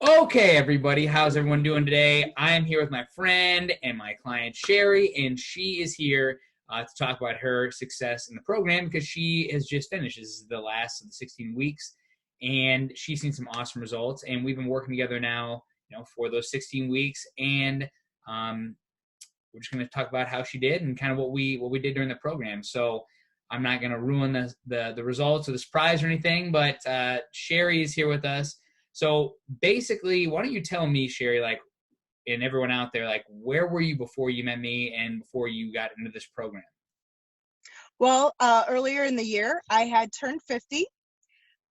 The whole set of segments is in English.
Okay, everybody, how's everyone doing today? I am here with my friend and my client, Sherry, and she is here to talk about her success in the program because she has just finished. This is the last of the 16 weeks, and she's seen some awesome results. And we've been working together now, for those 16 weeks, and um, we're just going to talk about how she did and kind of what we did during the program. So I'm not going to ruin the results or the surprise or anything, but Sherry is here with us. So basically, why don't you tell me, Sherry, like, and everyone out there, like, where were you before you met me and before you got into this program? Well, earlier in the year, I had turned 50.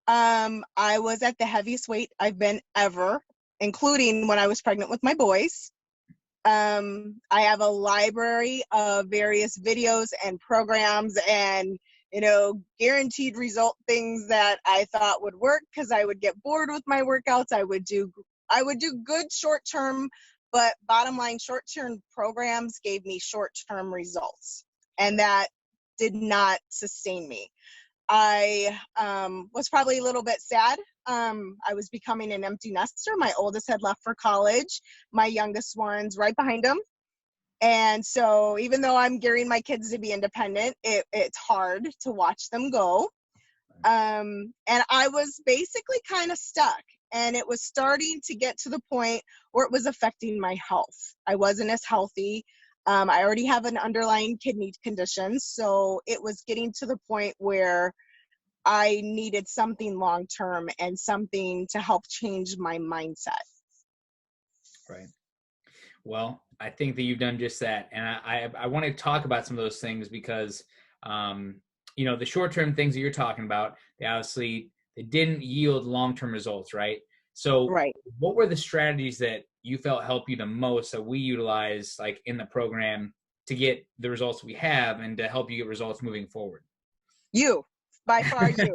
I was at the heaviest weight I've been ever, including when I was pregnant with my boys. I have a library of various videos and programs and, guaranteed result things that I thought would work because I would get bored with my workouts. I would do good short term, but bottom line, short term programs gave me short term results, and that did not sustain me. I was probably a little bit sad. I was becoming an empty nester. My oldest had left for college. My youngest one's right behind him. And so even though I'm gearing my kids to be independent, it's hard to watch them go. And I was basically kind of stuck. And it was starting to get to the point where it was affecting my health. I wasn't as healthy. I already have an underlying kidney condition. So it was getting to the point where I needed something long term and something to help change my mindset. Right. Well, I think that you've done just that, and I want to talk about some of those things because, the short term things that you're talking about, they didn't yield long term results, right? So, Right. what were the strategies that you felt helped you the most that we utilize, like in the program, to get the results we have and to help you get results moving forward? You, by far you.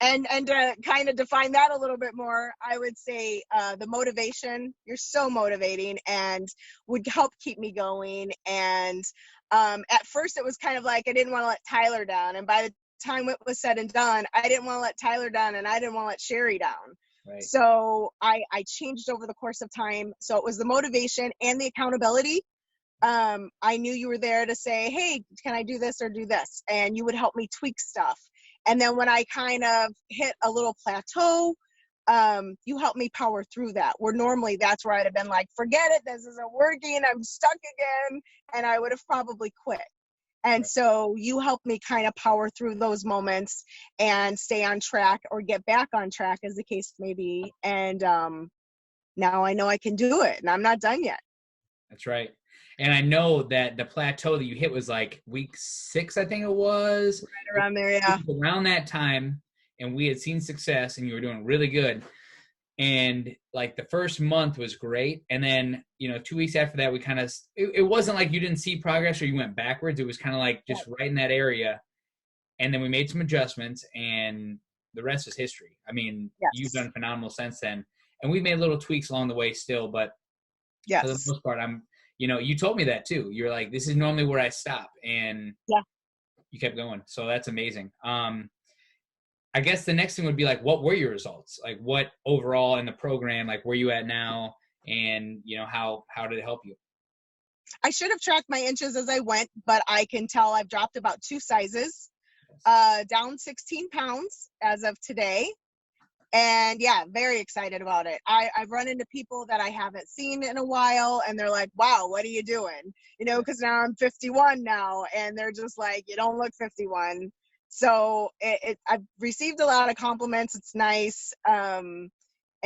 And to kind of define that a little bit more, I would say the motivation. You're so motivating and would help keep me going. And at first it was kind of like I didn't want to let Tyler down. And by the time it was said and done, I didn't want to let Tyler down and I didn't want to let Sherry down. Right. So I changed over the course of time. So it was the motivation and the accountability. I knew you were there to say, hey, can I do this or do this? And you would help me tweak stuff. And then when I kind of hit a little plateau, you helped me power through that. Where normally that's where I'd have been like, forget it, this isn't working, I'm stuck again. And I would have probably quit. And so you helped me kind of power through those moments and stay on track or get back on track, as the case may be. And now I know I can do it, and I'm not done yet. That's right. And I know that the plateau that you hit was like week 6, I think it was. Right around there, yeah. Around that time, and we had seen success, and you were doing really good. And like the first month was great, and then 2 weeks after that, we kind of it wasn't like you didn't see progress or you went backwards. It was kind of like just right in that area, and then we made some adjustments, and the rest is history. I mean, Yes. You've done phenomenal since then, and we made little tweaks along the way still, but Yes. for the most part, you told me that too. You're like, this is normally where I stop, and you kept going. So that's amazing. I guess the next thing would be like, what were your results? Like, what overall in the program, like, where you at now, and how did it help you? I should have tracked my inches as I went, but I can tell I've dropped about 2 sizes, down 16 pounds as of today. And yeah, very excited about it. I've run into people that I haven't seen in a while, and they're like, wow, what are you doing? Because now I'm 51 now, and they're just like, you don't look 51. So I've received a lot of compliments. It's nice. And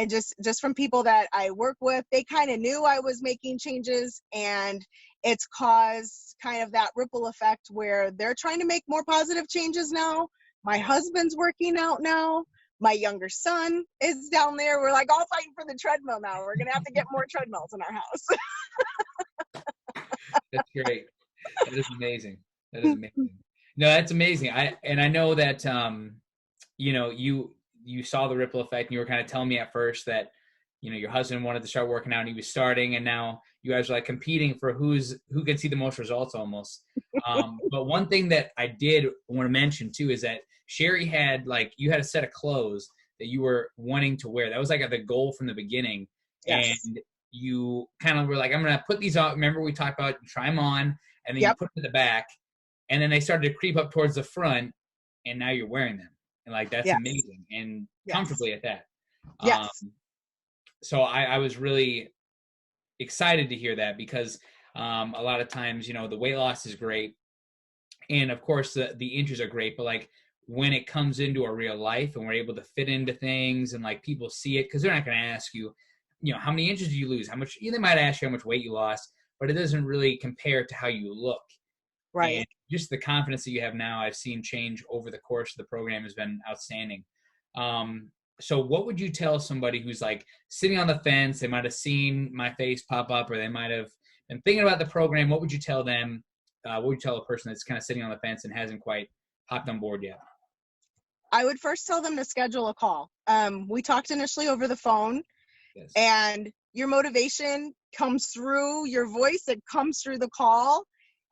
just from people that I work with, they kind of knew I was making changes, and it's caused kind of that ripple effect where they're trying to make more positive changes now. My husband's working out now. My younger son is down there. We're like all fighting for the treadmill now. We're going to have to get more treadmills in our house. That's great. That is amazing. That is amazing. No, that's amazing. I know that, you saw the ripple effect, and you were kind of telling me at first that, your husband wanted to start working out and he was starting, and now you guys are like competing for who can see the most results almost. But one thing that I did want to mention too is that Sherry had, like, you had a set of clothes that you were wanting to wear. That was like the goal from the beginning. Yes. And you kind of were like, I'm going to put these on. Remember we talked about try them on, and then you Yep. put them in the back, and then they started to creep up towards the front, and now you're wearing them. And like, that's Yes. amazing, and Yes. comfortably at that. Um, Yes. so I was really excited to hear that because a lot of times, the weight loss is great. And of course, the inches are great, but like when it comes into a real life and we're able to fit into things and like people see it, because they're not going to ask you, how many inches do you lose? How much? They might ask you how much weight you lost, but it doesn't really compare to how you look. And Right. just the confidence that you have now, I've seen change over the course of the program has been outstanding. So what would you tell somebody who's like sitting on the fence? They might have seen my face pop up, or they might have been thinking about the program. What would you tell them? What would you tell a person that's kind of sitting on the fence and hasn't quite hopped on board yet? I would first tell them to schedule a call. We talked initially over the phone, Yes. and your motivation comes through your voice. It comes through the call,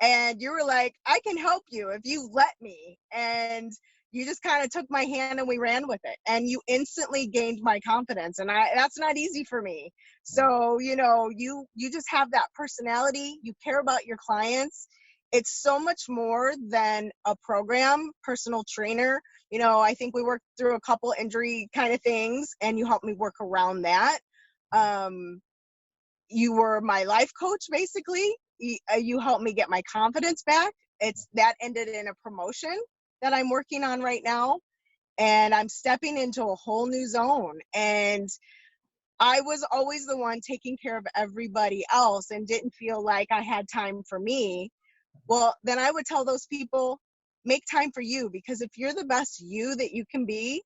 and you were like, I can help you if you let me. And you just kind of took my hand and we ran with it, and you instantly gained my confidence, and that's not easy for me. So you just have that personality. You care about your clients. It's so much more than a program. Personal trainer, I think we worked through a couple injury kind of things, and you helped me work around that. um, you were my life coach, basically. You helped me get my confidence back. That ended in a promotion that I'm working on right now, and I'm stepping into a whole new zone. And I was always the one taking care of everybody else and didn't feel like I had time for me. Well, then I would tell those people, make time for you, because if you're the best you that you can be,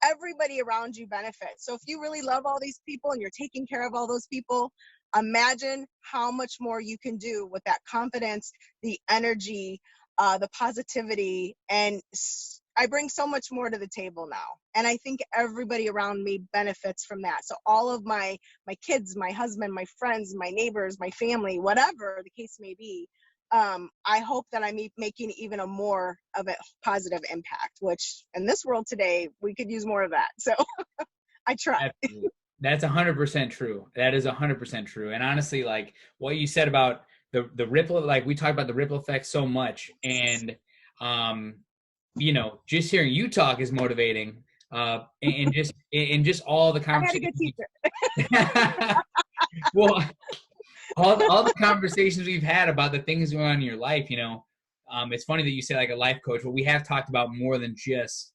everybody around you benefits. So if you really love all these people and you're taking care of all those people, imagine how much more you can do with that confidence, the energy, the positivity. And I bring so much more to the table now. And I think everybody around me benefits from that. So all of my kids, my husband, my friends, my neighbors, my family, whatever the case may be, I hope that I'm making even a more of a positive impact, which in this world today, we could use more of that. So I try. Absolutely. That's 100% true. That is 100% true. And honestly, like what you said about the ripple, like we talk about the ripple effect so much, and um, just hearing you talk is motivating. And just all the I got a good conversations. teacher. Well, all the conversations we've had about the things going on in your life, it's funny that you say like a life coach, but we have talked about more than just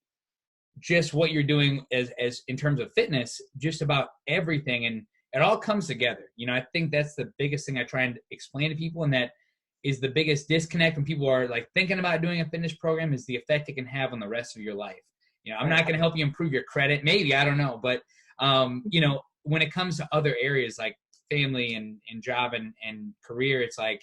what you're doing as in terms of fitness, just about everything, and it all comes together. I think that's the biggest thing I try and explain to people, and that is the biggest disconnect when people are like thinking about doing a fitness program, is the effect it can have on the rest of your life. I'm not Right. going to help you improve your credit, maybe, I don't know, but when it comes to other areas like family and job and career, it's like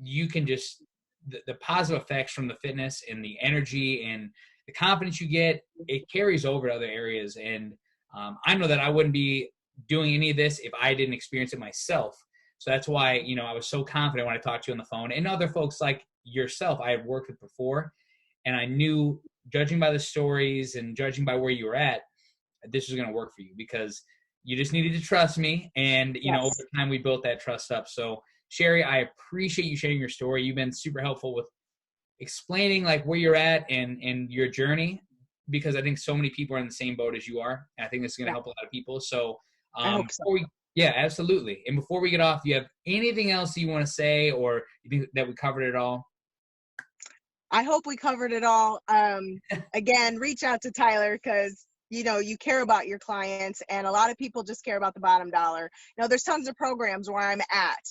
you can just the positive effects from the fitness and the energy and the confidence you get, it carries over to other areas. And I know that I wouldn't be doing any of this if I didn't experience it myself. So that's why, I was so confident when I talked to you on the phone, and other folks like yourself I had worked with before. And I knew, judging by the stories and judging by where you were at, this was going to work for you, because you just needed to trust me. And, over Yes. time we built that trust up. So Sherrie, I appreciate you sharing your story. You've been super helpful with explaining like where you're at and your journey, because I think so many people are in the same boat as you are. And I think this is going to Yeah. help a lot of people. So I hope so. yeah, absolutely. And before we get off, do you have anything else you want to say, or you think that we covered it all? I hope we covered it all. Again, reach out to Tyler, because you care about your clients, and a lot of people just care about the bottom dollar. There's tons of programs where I'm at,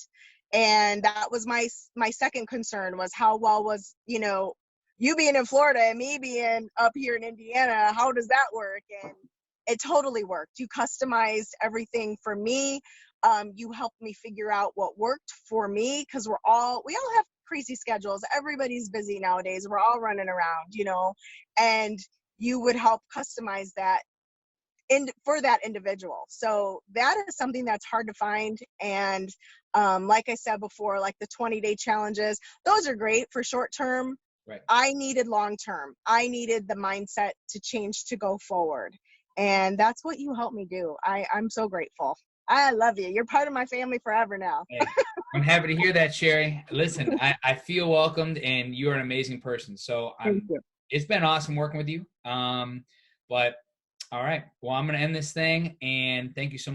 and that was my second concern, was how well was you being in Florida and me being up here in Indiana, how does that work? And it totally worked. You customized everything for me. You helped me figure out what worked for me, because we all have crazy schedules. Everybody's busy nowadays. We're all running around, and you would help customize that for that individual. So that is something that's hard to find. And like I said before, like the 20-day challenges, those are great for short term, Right. I needed long term. I needed the mindset to change to go forward. And that's what you helped me do. I'm so grateful. I love you. You're part of my family forever now. Hey, I'm happy to hear that, Sherry. Listen, I feel welcomed, and you're an amazing person. So Thank you. it's been awesome working with you. But all right, well, I'm going to end this thing, and thank you so much.